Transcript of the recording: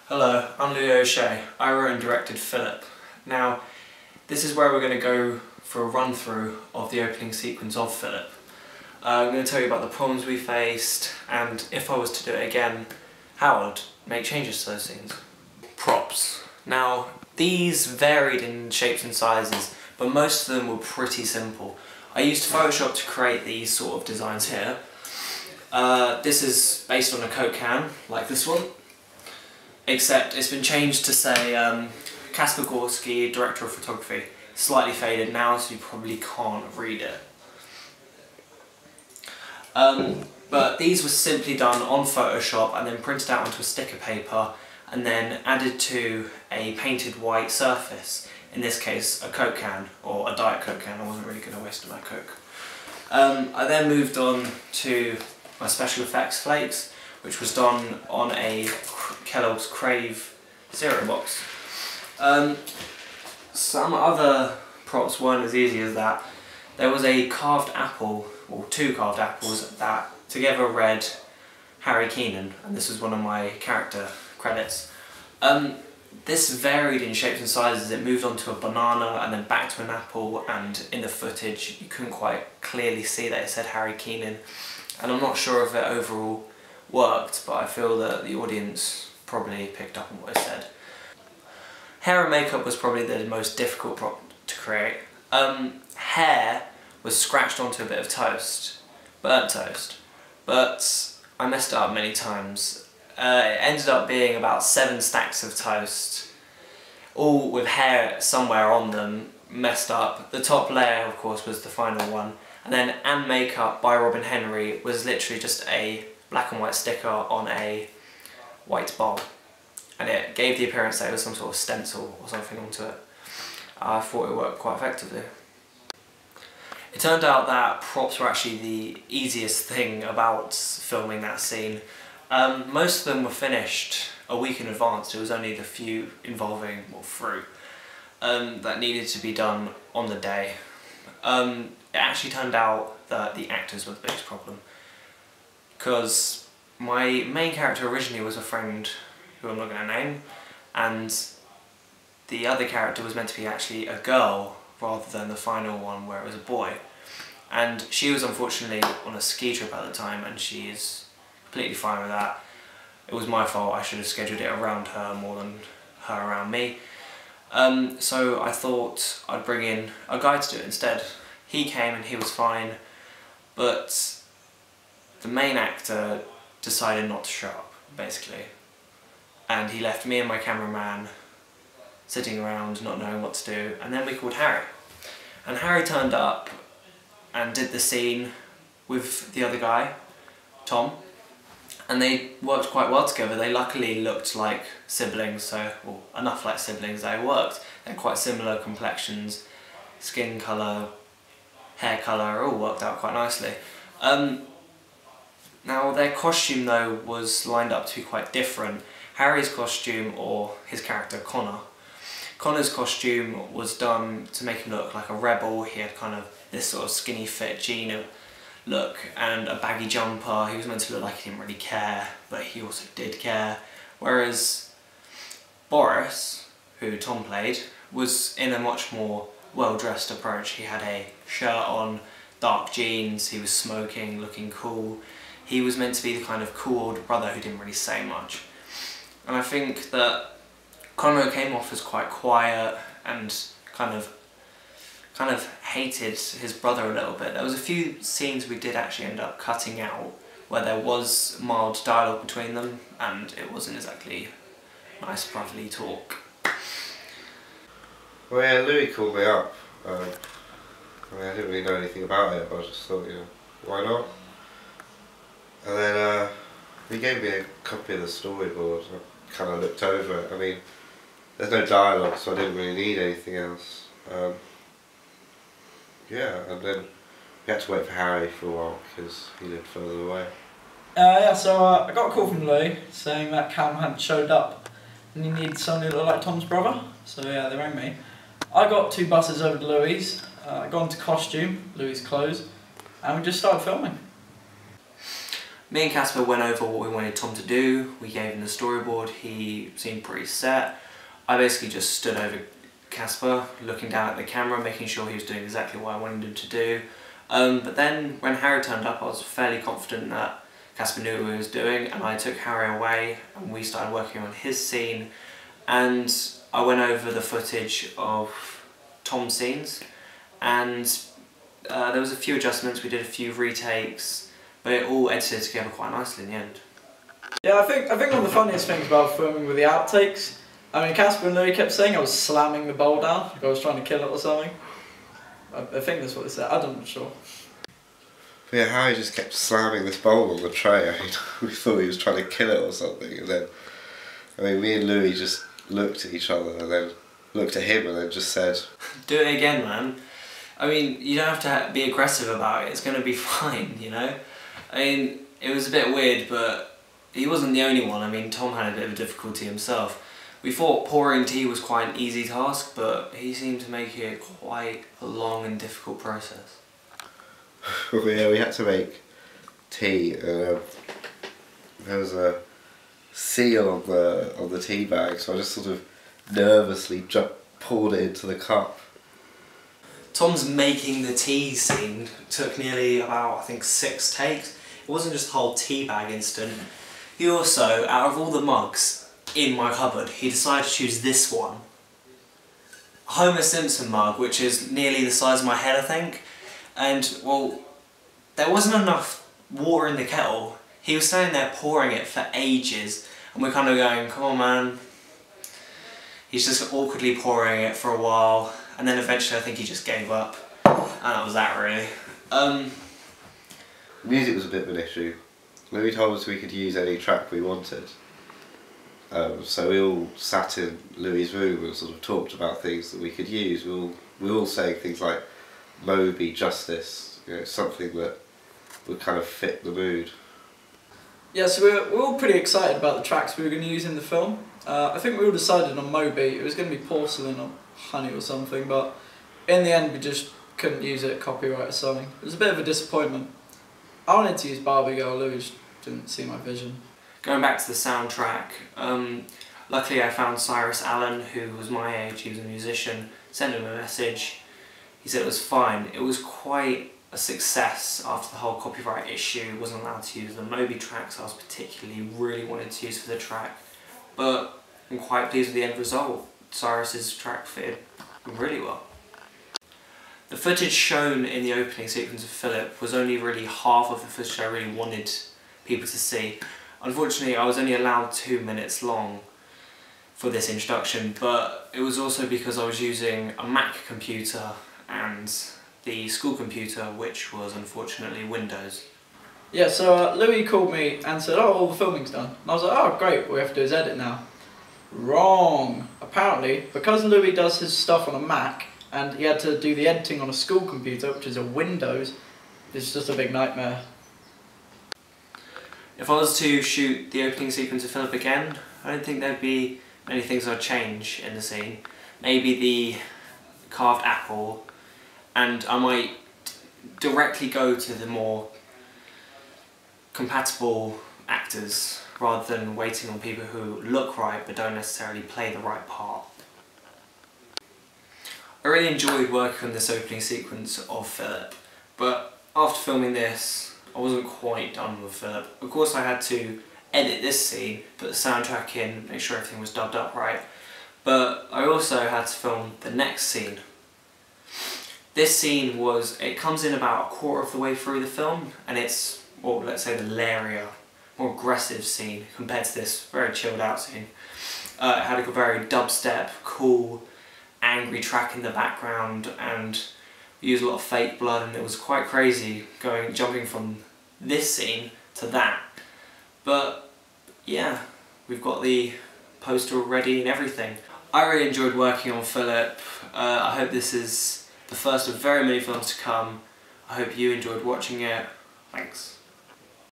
Hello, I'm Louis O'Shea. I wrote and directed Philip. Now, this is where we're going to go for a run through of the opening sequence of Philip. I'm going to tell you about the problems we faced, and if I was to do it again, how I'd make changes to those scenes. Props. Now, these varied in shapes and sizes, but most of them were pretty simple. I used Photoshop to create these sort of designs here. This is based on a Coke can, like this one. Except it's been changed to say Casper Gorski, Director of Photography. Slightly faded now, so you probably can't read it. But these were simply done on Photoshop and then printed out onto a sticker paper and then added to a painted white surface. In this case, a Coke can, or a Diet Coke can. I wasn't really going to waste my Coke. I then moved on to my special effects flakes, which was done on a Kellogg's Crave cereal box. Some other props weren't as easy as that. There was a carved apple, or two carved apples, that together read Harry Keenan, and this was one of my character credits. This varied in shapes and sizes. It moved on to a banana and then back to an apple, and in the footage you couldn't quite clearly see that it said Harry Keenan, and I'm not sure if it overall worked, but I feel that the audience probably picked up on what I said. Hair and makeup was probably the most difficult prop to create. Hair was scratched onto a bit of toast, burnt toast, but I messed it up many times. It ended up being about 7 stacks of toast, all with hair somewhere on them, messed up. The top layer, of course, was the final one, and then And Makeup by Robin Henry was literally just a black and white sticker on a white bowl, and it gave the appearance that it was some sort of stencil or something onto it. I thought it worked quite effectively. It turned out that props were actually the easiest thing about filming that scene. Most of them were finished a week in advance. It was only the few involving fruit that needed to be done on the day. It actually turned out that the actors were the biggest problem, because my main character originally was a friend who I'm not going to name, and the other character was meant to be actually a girl rather than the final one where it was a boy. And she was unfortunately on a ski trip at the time, and she is completely fine with that. It was my fault. I should have scheduled it around her more than her around me. So I thought I'd bring in a guy to do it instead. He came and he was fine, but the main actor decided not to show up, basically. And he left me and my cameraman sitting around not knowing what to do, and then we called Harry. And Harry turned up and did the scene with the other guy, Tom, and they worked quite well together. They luckily looked like siblings, so, well, enough like siblings that it worked. They're quite similar complexions, skin colour, hair colour, all worked out quite nicely. Now their costume though was lined up to be quite different. Harry's costume, or his character Connor's costume was done to make him look like a rebel. He had kind of this sort of skinny fit jean look and a baggy jumper. He was meant to look like he didn't really care, but he also did care. Whereas Boris, who Tom played, was in a much more well-dressed approach. He had a shirt on, dark jeans, he was smoking, looking cool. He was meant to be the kind of cool older brother who didn't really say much. And I think that Connor came off as quite quiet and kind of hated his brother a little bit. There was a few scenes we did actually end up cutting out where there was mild dialogue between them, and it wasn't exactly nice brotherly talk. Well, yeah, Louis called me up. I didn't really know anything about it, but I just thought, why not? And then he gave me a copy of the storyboard. I kind of looked over it. I mean, there's no dialogue, so I didn't really need anything else. Yeah, and then we had to wait for Harry for a while because he lived further away. Yeah, so I got a call from Louis saying that Callum hadn't showed up and he needed someone who looked like Tom's brother. So yeah, they rang me. I got 2 buses over to Louis', got into costume, Louis' clothes, and we just started filming. Me and Casper went over what we wanted Tom to do. We gave him the storyboard. He seemed pretty set. I basically just stood over Casper, looking down at the camera, making sure he was doing exactly what I wanted him to do. But then when Harry turned up, I was fairly confident that Casper knew what he was doing, and I took Harry away and we started working on his scene, and I went over the footage of Tom's scenes, and there was a few adjustments. We did a few retakes, but it all edited together quite nicely in the end. Yeah, I think one of the funniest things about filming with the outtakes, I mean, Casper and Louis kept saying I was slamming the bowl down, like I was trying to kill it or something. I think that's what they said, I'm not sure. But yeah, Harry just kept slamming this bowl on the tray. I mean, we thought he was trying to kill it or something, and then, I mean, me and Louis just looked at each other and then looked at him and then just said, "Do it again, man." I mean, you don't have to be aggressive about it, it's going to be fine, you know? I mean, it was a bit weird, but he wasn't the only one. I mean, Tom had a bit of a difficulty himself. We thought pouring tea was quite an easy task, but he seemed to make it quite a long and difficult process. Yeah, we had to make tea, and there was a seal on the tea bag, so I just sort of nervously poured it into the cup. Tom's making the tea scene took nearly about, I think, 6 takes. It wasn't just the whole tea bag incident. He also, out of all the mugs in my cupboard, he decided to choose this one. Homer Simpson mug, which is nearly the size of my head, I think. And, well, there wasn't enough water in the kettle. He was standing there pouring it for ages, and we're kind of going, come on, man. He's just awkwardly pouring it for a while, and then eventually I think he just gave up. And that was that, really. Music was a bit of an issue. Louis told us we could use any track we wanted. So we all sat in Louis' room and sort of talked about things that we could use. We were all saying things like Moby, Justice, you know, something that would kind of fit the mood. Yeah, so we're all pretty excited about the tracks we were going to use in the film. I think we all decided on Moby. It was going to be Porcelain or Honey or something, but in the end we just couldn't use it, copyright or something. It was a bit of a disappointment. I wanted to use Barbie Girl, Louis just didn't see my vision. Going back to the soundtrack, luckily I found Cyrus Allen, who was my age, he was a musician, sent him a message. He said it was fine. It was quite a success after the whole copyright issue. Wasn't allowed to use the Moby tracks I was particularly really wanted to use for the track, but I'm quite pleased with the end result. Cyrus's track fitted really well. The footage shown in the opening sequence of Philip was only really half of the footage I really wanted people to see. Unfortunately, I was only allowed 2 minutes long for this introduction, but it was also because I was using a Mac computer and the school computer, which was unfortunately Windows. Yeah, so Louis called me and said, oh, all the filming's done. And I was like, oh great, all we have to do is edit now. Wrong! Apparently, because Louis does his stuff on a Mac, and he had to do the editing on a school computer, which is a Windows, it's just a big nightmare. If I was to shoot the opening sequence of Philip again, I don't think there'd be many things I'd change in the scene. Maybe the carved apple, and I might directly go to the more compatible actors rather than waiting on people who look right but don't necessarily play the right part. I really enjoyed working on this opening sequence of Philip, but after filming this I wasn't quite done with Philip. Of course I had to edit this scene, put the soundtrack in, make sure everything was dubbed up right, but I also had to film the next scene. This scene it comes in about a quarter of the way through the film, and it's, well, let's say the lairier, more aggressive scene compared to this very chilled out scene. It had a very dubstep, cool, angry track in the background, and we used a lot of fake blood, and it was quite crazy jumping from this scene to that. But yeah, we've got the poster ready and everything. I really enjoyed working on Philip. I hope this is the first of very many films to come. I hope you enjoyed watching it. Thanks.